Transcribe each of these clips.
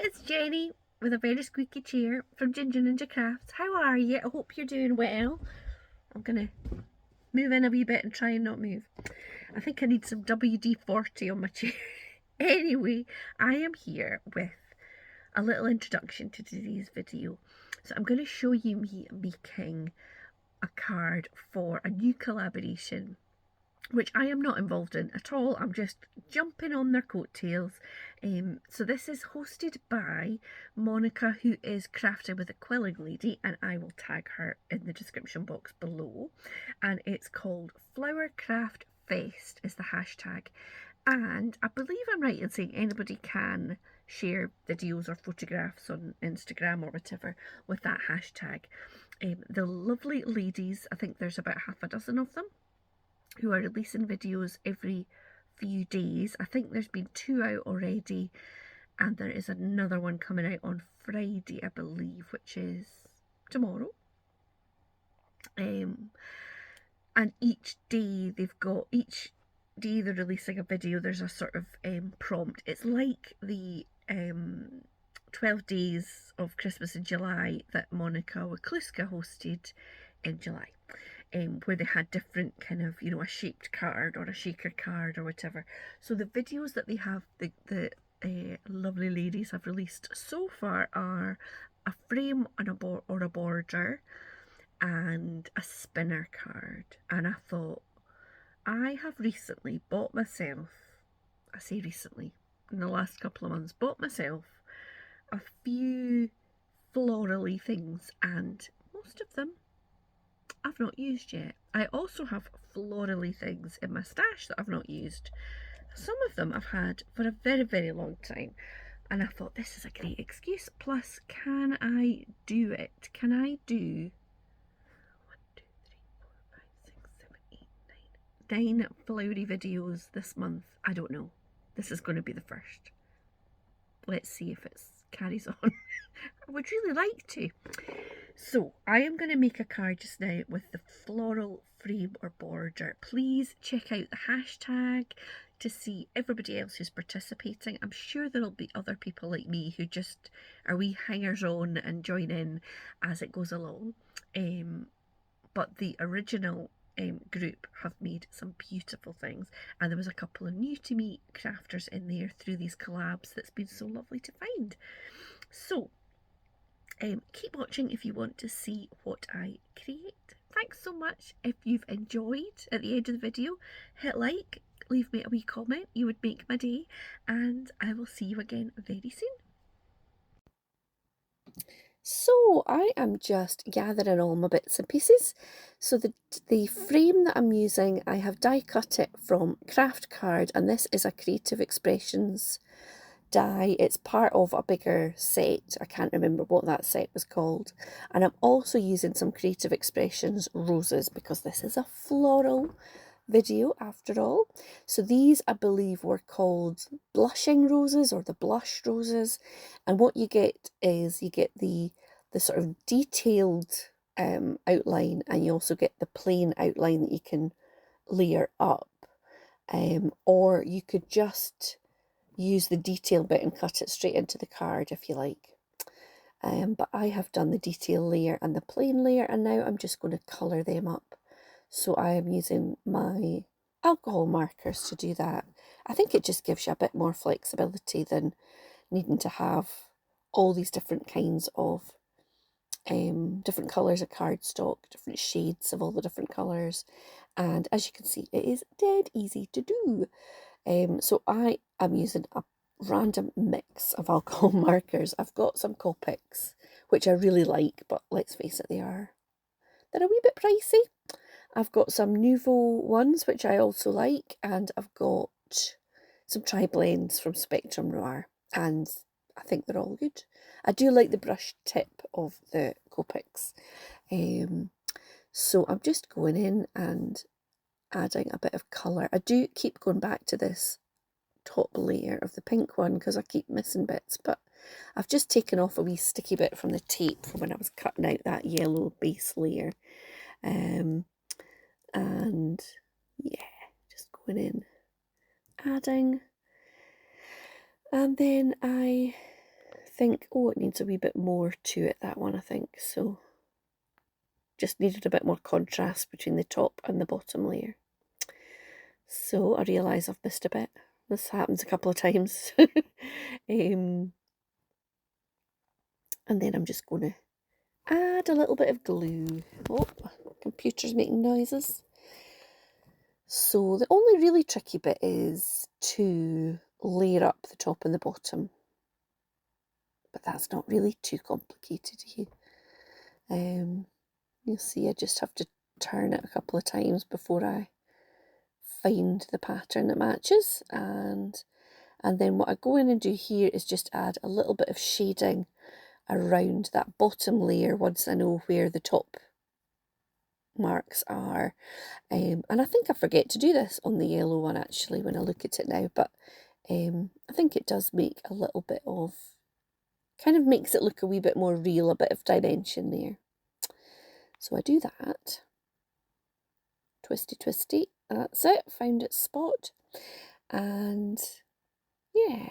it's Jenny with a very squeaky chair from Ginger Ninja Crafts. How are you? I hope you're doing well. I'm going to move in a wee bit and try and not move. I think I need some WD-40 on my chair. Anyway, I am here with a little introduction to today's video. So I'm going to show you me making a card for a new collaboration, which I am not involved in at all. I'm just jumping on their coattails. So this is hosted by Monika, who is Crafting with a Quilling Lady, and I will tag her in the description box below. And it's called flowercraftfest is the hashtag. And I believe I'm right in saying anybody can share videos or photographs on Instagram or whatever with that hashtag. The lovely ladies, I think there's about half a dozen of them, who are releasing videos every few days. I think there's been 2 out already, and there is another one coming out on Friday, I believe, which is tomorrow. And each day they're releasing a video. There's a sort of prompt. It's like the 12 days of Christmas in July that Monika Wakluska hosted in July. Where they had different kind of, a shaped card or a shaker card or whatever. So the videos that they have, the lovely ladies have released so far are a frame and a border and a spinner card. And I thought, I have recently bought myself, I say recently, in the last couple of months, bought myself a few florally things, and most of them I've not used yet. I also have florally things in my stash that I've not used. Some of them I've had for a very, very long time, and I thought this is a great excuse. Plus, can I do it? Can I do 1, 2, 3, 4, 5, 6, 7, 8, 9 flowery videos this month? I don't know. This is going to be the first. Let's see if it carries on. I would really like to. So I am going to make a card just now with the floral frame or border. Please check out the hashtag to see everybody else who's participating. I'm sure there'll be other people like me who just are wee hangers on and join in as it goes along. But the original group have made some beautiful things, and there was a couple of new to me crafters in there through these collabs that's been so lovely to find. So keep watching if you want to see what I create. Thanks so much. If you've enjoyed at the end of the video, hit like, leave me a wee comment. You would make my day, and I will see you again very soon. So I am just gathering all my bits and pieces. So the frame that I'm using, I have die cut it from Craft Card, and this is a Creative Expressions die. It's part of a bigger set. I can't remember what that set was called. And I'm also using some Creative Expressions roses because this is a floral video after all. So these, I believe, were called blushing roses or the blush roses. And what you get is you get the sort of detailed outline, and you also get the plain outline that you can layer up. Or you could just use the detail bit and cut it straight into the card if you like. But I have done the detail layer and the plain layer, and now I'm just going to colour them up. So I am using my alcohol markers to do that. I think it just gives you a bit more flexibility than needing to have all these different kinds of different colours of cardstock, different shades of all the different colours. And as you can see, it is dead easy to do. So I am using a random mix of alcohol markers. I've got some Copics, which I really like, but let's face it, they're a wee bit pricey. I've got some Nouveau ones, which I also like, and I've got some tri-blends from Spectrum Noir, and I think they're all good. I do like the brush tip of the Copics. So I'm just going in and adding a bit of colour. I do keep going back to this top layer of the pink one because I keep missing bits, but I've just taken off a wee sticky bit from the tape from when I was cutting out that yellow base layer. And yeah, just going in, adding, and then I think, oh, it needs a wee bit more to it, that one, I think. So just needed a bit more contrast between the top and the bottom layer. So I realise I've missed a bit. This happens a couple of times. And then I'm just going to add a little bit of glue. Oh, my computer's making noises. So the only really tricky bit is to layer up the top and the bottom. But that's not really too complicated here. You'll see I just have to turn it a couple of times before I find the pattern that matches. And then what I go in and do here is just add a little bit of shading around that bottom layer once I know where the top marks are. And I think I forget to do this on the yellow one actually when I look at it now, but I think it does make a little bit of, kind of makes it look a wee bit more real, a bit of dimension there. So I do that. Twisty, twisty. That's it. Found its spot. And yeah.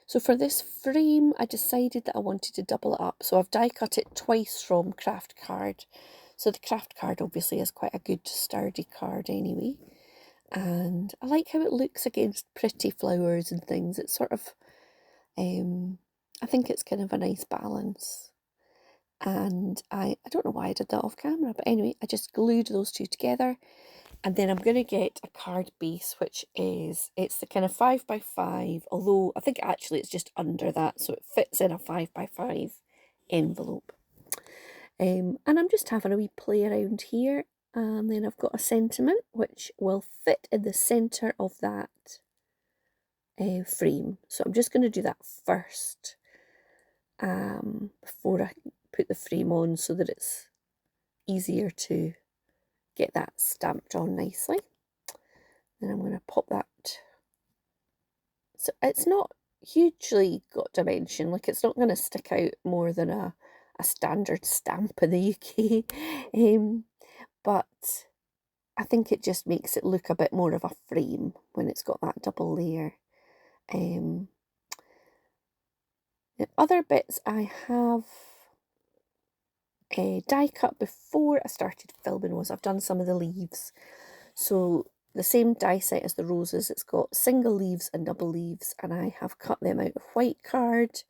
So for this frame, I decided that I wanted to double it up. So I've die cut it twice from craft card. So the craft card obviously is quite a good sturdy card anyway. And I like how it looks against pretty flowers and things. It's sort of, I think it's kind of a nice balance. And I don't know why I did that off camera, but anyway, I just glued those two together. And then I'm going to get a card base, which is, it's the kind of 5x5, although I think actually it's just under that, so it fits in a 5x5 envelope. And I'm just having a wee play around here, and then I've got a sentiment, which will fit in the centre of that frame. So I'm just going to do that first, before I put the frame on, so that it's easier to get that stamped on nicely. Then I'm going to pop that. So it's not hugely got dimension, like it's not going to stick out more than a standard stamp in the UK. But I think it just makes it look a bit more of a frame when it's got that double layer. The other bits I have die cut before I started filming was I've done some of the leaves. So the same die set as the roses, it's got single leaves and double leaves, and I have cut them out of white card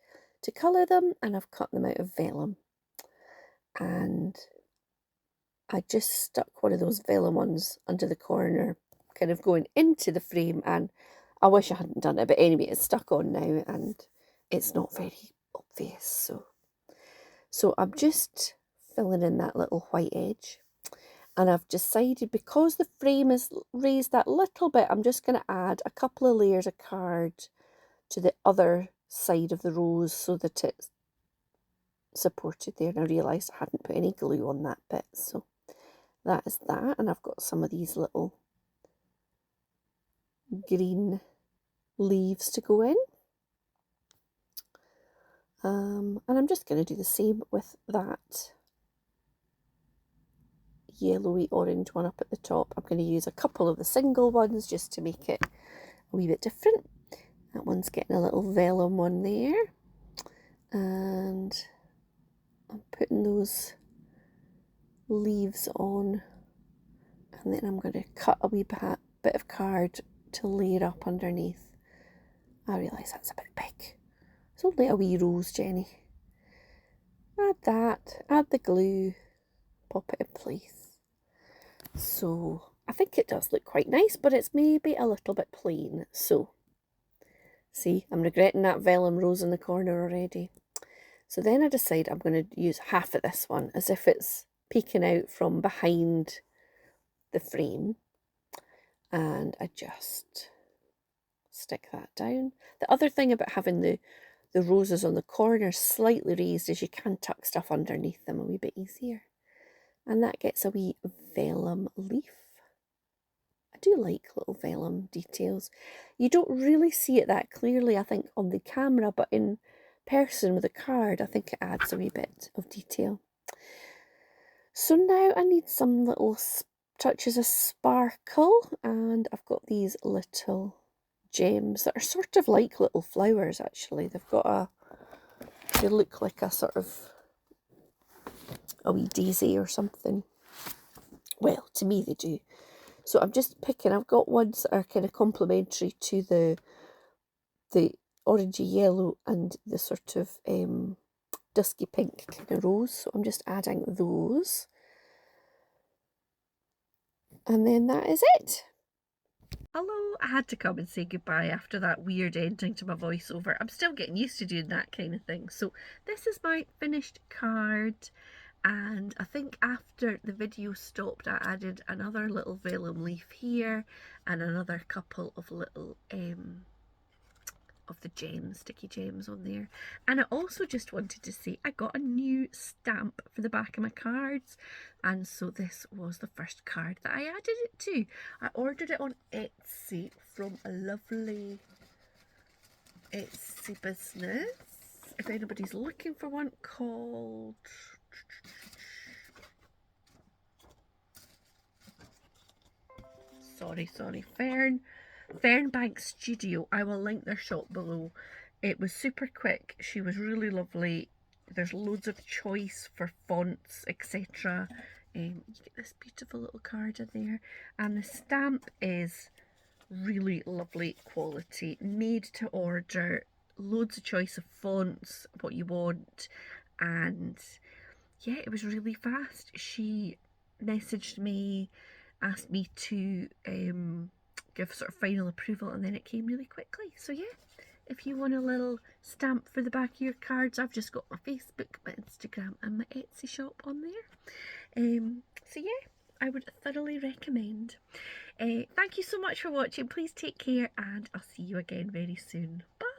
to colour them, and I've cut them out of vellum. And I just stuck one of those vellum ones under the corner, kind of going into the frame, and I wish I hadn't done it, but anyway, it's stuck on now and it's not very obvious. So I'm just filling in that little white edge. And I've decided, because the frame is raised that little bit, I'm just going to add a couple of layers of card to the other side of the rose so that it's supported there. And I realised I hadn't put any glue on that bit. So that is that. And I've got some of these little green leaves to go in. And I'm just going to do the same with that yellowy orange one up at the top. I'm going to use a couple of the single ones just to make it a wee bit different. That one's getting a little vellum one there, and I'm putting those leaves on, and then I'm going to cut a wee bit of card to layer up underneath. I realise that's a bit big. It's only a wee rose, Jenny. Add that, add the glue, pop it in place. So I think it does look quite nice, but it's maybe a little bit plain. So see, I'm regretting that vellum rose in the corner already. So then I decide I'm going to use half of this one as if it's peeking out from behind the frame. And I just stick that down. The other thing about having the roses on the corner slightly raised is you can tuck stuff underneath them a wee bit easier. And that gets a wee vellum leaf. I do like little vellum details. You don't really see it that clearly, I think, on the camera, but in person with a card, I think it adds a wee bit of detail. So now I need some little touches of sparkle, and I've got these little gems that are sort of like little flowers, actually. They've got they look like a sort of a wee daisy or something. Well, to me they do. So I'm just picking, I've got ones that are kind of complementary to the orangey yellow and the sort of dusky pink kind of rose. So I'm just adding those. And then that is it. Hello, I had to come and say goodbye after that weird ending to my voiceover. I'm still getting used to doing that kind of thing. So this is my finished card, and I think after the video stopped I added another little vellum leaf here and another couple of little of the gems, sticky gems on there. And I also just wanted to say I got a new stamp for the back of my cards, and so this was the first card that I added it to. I ordered it on Etsy from a lovely Etsy business, if anybody's looking for one, called Fernbank Studio. I will link their shop below. It was super quick. She was really lovely. There's loads of choice for fonts, etc. You get this beautiful little card in there, and the stamp is really lovely quality, made to order, loads of choice of fonts, what you want, and yeah, it was really fast. She messaged me, asked me to give sort of final approval, and then it came really quickly. So yeah, if you want a little stamp for the back of your cards, I've just got my Facebook, my Instagram and my Etsy shop on there. So yeah, I would thoroughly recommend. Thank you so much for watching. Please take care, and I'll see you again very soon. Bye.